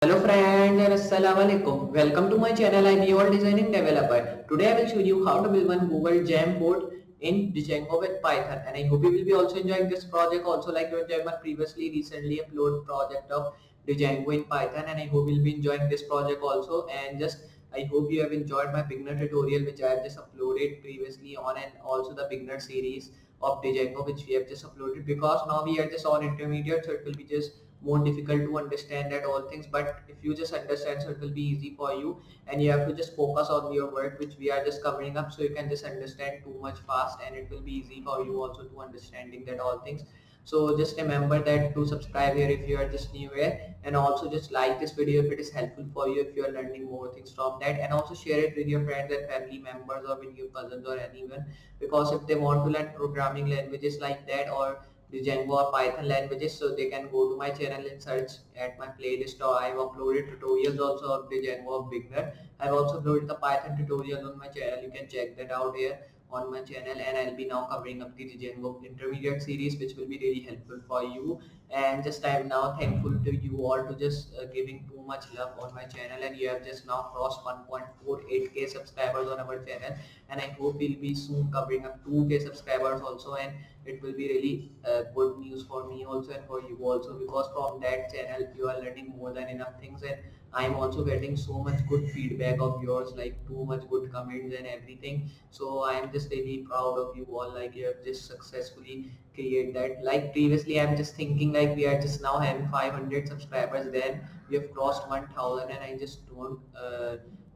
Hello friends and Assalamualaikum. Welcome to my channel. I'm your designing developer. Today I will show you how to build one Google Jamboard in Django with Python, and I hope you will be also enjoying this project. Also, like your Jammer previously recently uploaded project of Django in Python, and I hope you'll be enjoying this project also. And just I hope you have enjoyed my beginner tutorial which I have just uploaded previously on, and also the beginner series of Django which we have just uploaded, because now we are just on intermediate, so it will be just more difficult to understand that all things. But if you just understand, so it will be easy for you, and you have to just focus on your work which we are just covering up, so you can just understand too much fast, and it will be easy for you also to understanding that all things. So just remember that to subscribe here if you are just new here, and also just like this video if it is helpful for you, if you are learning more things from that, and also share it with your friends and family members or with your cousins or anyone, because if they want to learn programming languages like that, or the Django or Python languages, so they can go to my channel and search at my playlist, or I've uploaded tutorials also of the Django of beginner. I've also uploaded the Python tutorial on my channel. You can check that out here on my channel, and I'll be now covering up the Django intermediate series which will be really helpful for you. And just I'm now thankful to you all to just giving too much love on my channel, and you have just now crossed 1.48k subscribers on our channel, and I hope we'll be soon covering up 2k subscribers also, and it will be really good news for me also and for you also, because from that channel you are learning more than enough things, and I am also getting so much good feedback of yours, like too much good comments and everything. So I am just really proud of you all, like you have just successfully create that. Like previously I'm just thinking like we are just now having 500 subscribers, then we have crossed 1000, and I just don't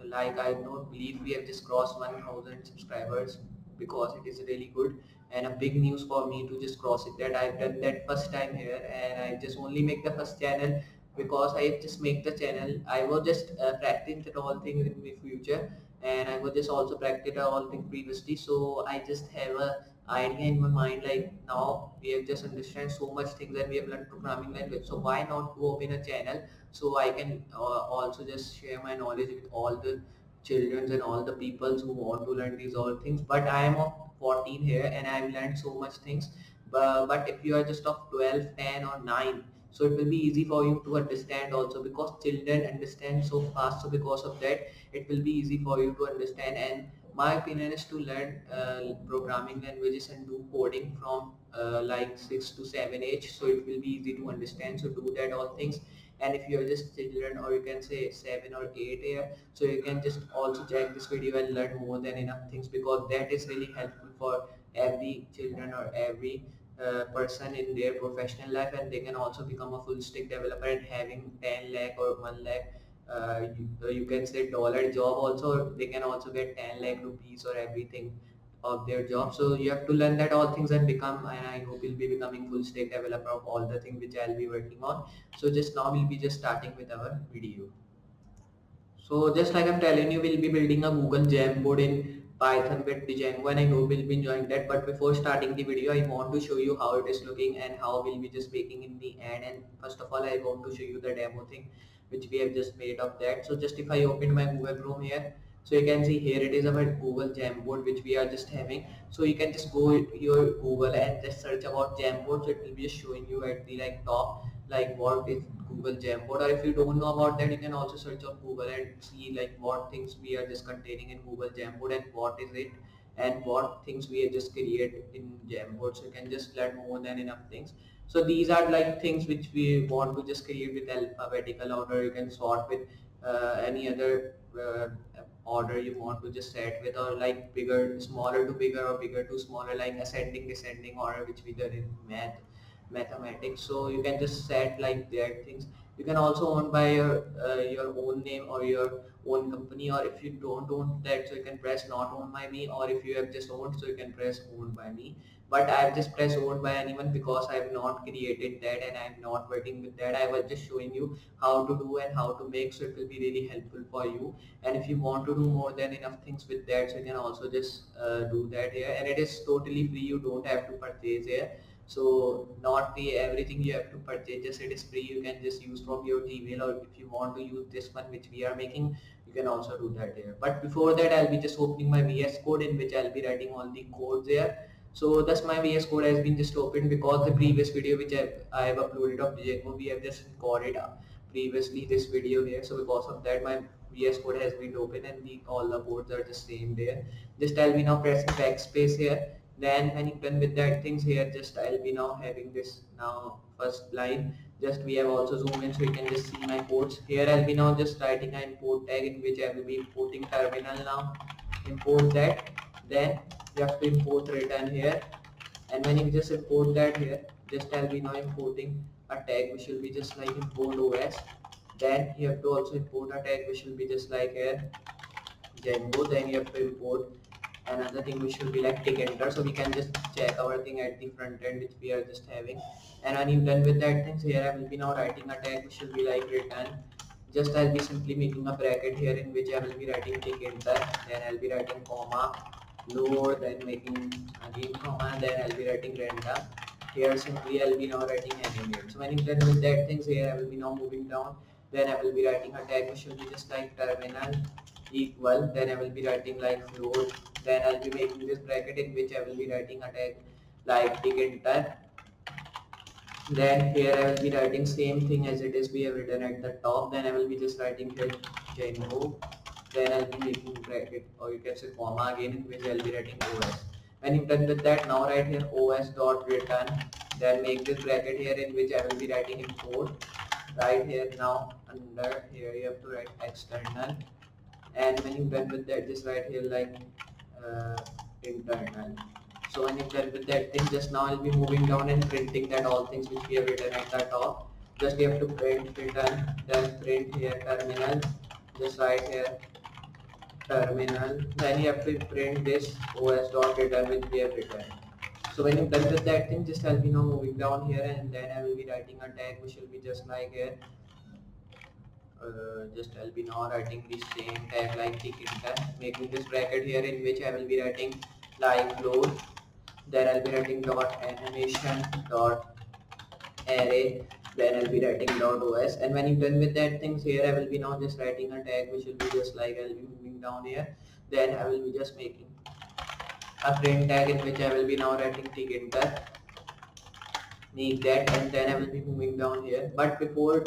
like I don't believe we have just crossed 1000 subscribers, because it is really good and a big news for me to just cross it, that I've done that first time here, and I just only make the first channel because I just make the channel. I was just practicing it all things in the future, and I was just also practice all things previously, so I just have a idea in my mind, like now we have just understand so much things and we have learned programming language, so why not to open a channel so I can also just share my knowledge with all the children and all the people who want to learn these all things. But I am of 14 here and I've learned so much things, but if you are just of 12, 10 or 9, so it will be easy for you to understand also, because children understand so fast, so because of that it will be easy for you to understand. And my opinion is to learn programming languages and do coding from like 6 to 7 age, so it will be easy to understand, so do that all things. And if you're just children, or you can say 7 or 8 here, so you can just also check this video and learn more than enough things, because that is really helpful for every children or every person in their professional life, and they can also become a full stack developer and having 10 lakh or 1 lakh you can say dollar job also. They can also get 10 lakh rupees or everything of their job. So you have to learn that all things and become, and I hope you'll be becoming full stack developer of all the things which I'll be working on. So just now we'll be just starting with our video. So just like I'm telling you, we'll be building a Google Jamboard in Python with Django, and I hope we'll be enjoying that. But before starting the video, I want to show you how it is looking and how we'll be just making in the end. And first of all, I want to show you the demo thing which we have just made of that. So just if I open my Google Chrome here, so you can see here it is our Google Jamboard which we are just having. So you can just go your Google and just search about Jamboard. So it will be just showing you at the like top, like what is Google Jamboard. Or if you don't know about that, you can also search on Google and see like what things we are just containing in Google Jamboard and what is it, and what things we have just created in Jamboard. So you can just learn more than enough things. So these are like things which we want to just create with alphabetical order. You can sort with any other order you want to just set with, or like bigger smaller to bigger or bigger to smaller, like ascending descending order which we did in mathematics. So you can just set like that things. You can also own by your own name or your own company, or if you don't own that, so you can press not owned by me, or if you have just owned, so you can press owned by me. But I have just pressed owned by anyone because I have not created that and I am not working with that. I was just showing you how to do and how to make, so it will be really helpful for you. And if you want to do more than enough things with that, so you can also just do that here, and it is totally free. You don't have to purchase here. So not the everything you have to purchase, just it is free. You can just use from your Gmail, or if you want to use this one which we are making, you can also do that here. But before that, I'll be just opening my VS Code in which I'll be writing all the codes there. So thus my VS Code has been just opened, because the previous video which I have uploaded of Django, we have just recorded previously this video here. So because of that my VS Code has been open and all the codes are the same there. Just I'll be now pressing backspace here. Then when you're done with that things here, just I'll be now having this now first line. Just we have also zoomed in so you can just see my codes. Here I'll be now just writing an import tag in which I will be importing terminal now. Import that. Then you have to import return here. And when you just import that here, just I'll be now importing a tag which will be just like import OS. Then you have to also import a tag which will be just like here Django. Then you have to import another thing which should be like tick enter, so we can just check our thing at the front end which we are just having. And when you're done with that things here, I will be now writing a tag which should be like return. Just I'll be simply making a bracket here in which I will be writing tick enter, then I'll be writing comma load, then making again comma, then I'll be writing random. Here simply I'll be now writing animate. So when you're done with that things here, I will be now moving down. Then I will be writing a tag which should be just like terminal equal, then I will be writing like float. Then I'll be making this bracket in which I will be writing a tag like tick enter. Then here I will be writing same thing as it is we have written at the top. Then I will be just writing here Django. Then I'll be making bracket, or you can say comma again, in which I'll be writing OS. When you're done with that, now write here OS dot return. Then make this bracket here in which I will be writing import. Right here now under here you have to write external. And when you're done with that, just write here like internal. So when you're done with that thing, just now I'll be moving down and printing that all things which we have written at the top. Just you have to print return, then print here terminal. Just write here terminal. Then you have to print this os dot return which we have written. So when you're done with that thing, just I'll be now moving down here, and then I will be writing a tag which will be just like here. Just I'll be now writing the same tag like tick enter, making this bracket here in which I will be writing like load. Then I'll be writing dot animation dot array. Then I'll be writing dot os. And when you're done with that things here, I will be now just writing a tag which will be just like I'll be moving down here. Then I will be just making a print tag in which I will be now writing tick enter. Make that, and then I will be moving down here. But before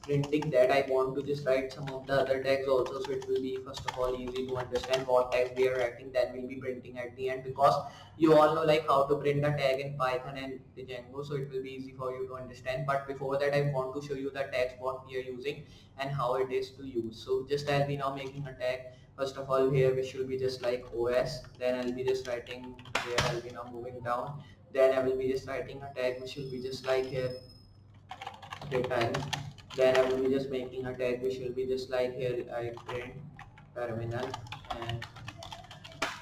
printing that, I want to just write some of the other tags also, so it will be first of all easy to understand what tags we are writing, then we'll be printing at the end, because you all know like how to print a tag in Python and the Django, so it will be easy for you to understand. But before that, I want to show you the tags what we are using and how it is to use. So just I'll be now making a tag. First of all here which should be just like OS, then I'll be just writing here, I'll be now moving down. Then I will be just writing a tag which should be just like here return. Then I will be just making a tag which will be just like here I print terminal. And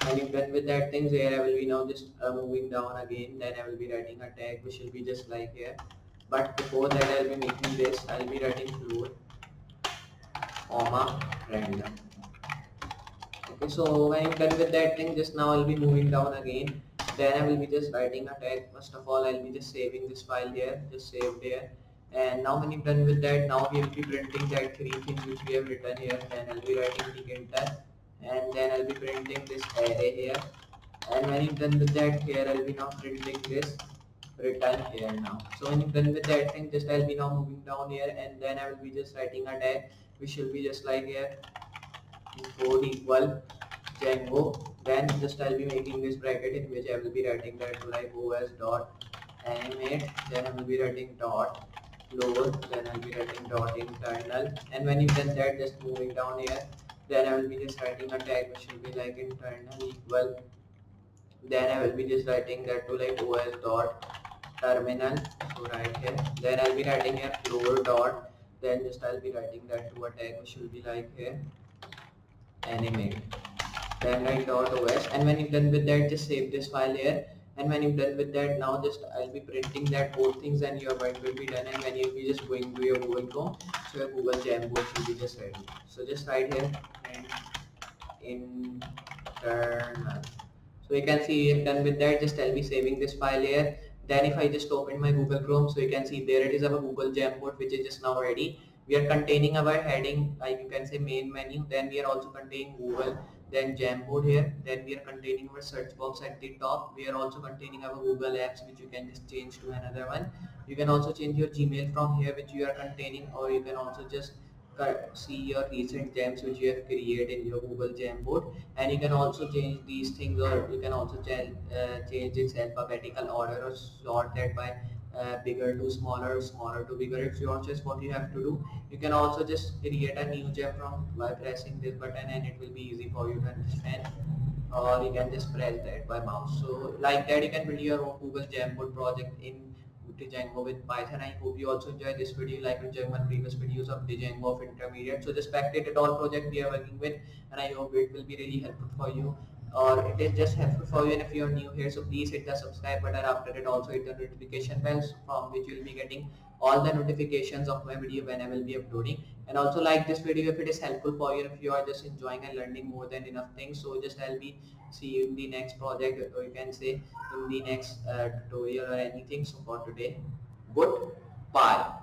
when you're done with that things here, I will be now just moving down again. Then I will be writing a tag which will be just like here. But before that, I'll be making this. I'll be writing float comma random. Okay, so when you're done with that thing, just now I'll be moving down again. Then I will be just writing a tag. First of all, I'll be just saving this file here, just saved here. And now when you're done with that, now we will be printing that three things which we have written here. Then I'll be writing tick enter, and then I'll be printing this array here. And when you're done with that, here I'll be now printing this return here now. So when you're done with that thing, just I'll be now moving down here, and then I will be just writing a tag which will be just like here code equal Django. Then just I'll be making this bracket in which I will be writing that like os dot animate. Then I will be writing dot load. Then I'll be writing dot internal. And when you've done that, just moving down here, then I will be just writing a tag which will be like internal equal. Then I will be just writing that to like os dot terminal. So right here. Then I'll be writing here floor dot. Then just I'll be writing that to a tag which will be like here animate. Then write dot os. And when you're done with that, just save this file here. And when you're done with that, now just I'll be printing that both things, and your work will be done. And when you'll be just going to your Google Chrome, so your Google Jamboard should be just ready. So just write here and internal. So you can see I'm done with that. Just I'll be saving this file here. Then if I just open my Google Chrome, so you can see there it is, our Google Jamboard, which is just now ready. We are containing our heading, like you can say main menu. Then we are also containing Google. then Jamboard here, then we are containing our search box at the top. We are also containing our Google Apps, which you can just change to another one. You can also change your Gmail from here, which you are containing, or you can also just see your recent gems which you have created in your Google Jamboard, and you can also change these things, or you can also change its alphabetical order, or sort that by bigger to smaller, smaller to bigger. It's your choice what you have to do. You can also just create a new gem from by pressing this button, and it will be easy for you to understand, or you can just press that by mouse. So like that you can build your own Google Jamboard project in Django with Python. I hope you also enjoyed this video, like enjoying my previous videos of Django of intermediate. So just spectate it all project we are working with, and I hope it will be really helpful for you, or it is just helpful for you. And if you are new here, so please hit the subscribe button. After it, also hit the notification bells from which you will be getting all the notifications of my video when I will be uploading. And also like this video if it is helpful for you, if you are just enjoying and learning more than enough things. So just I'll be see you in the next project, or you can say in the next tutorial or anything. So for today, goodbye.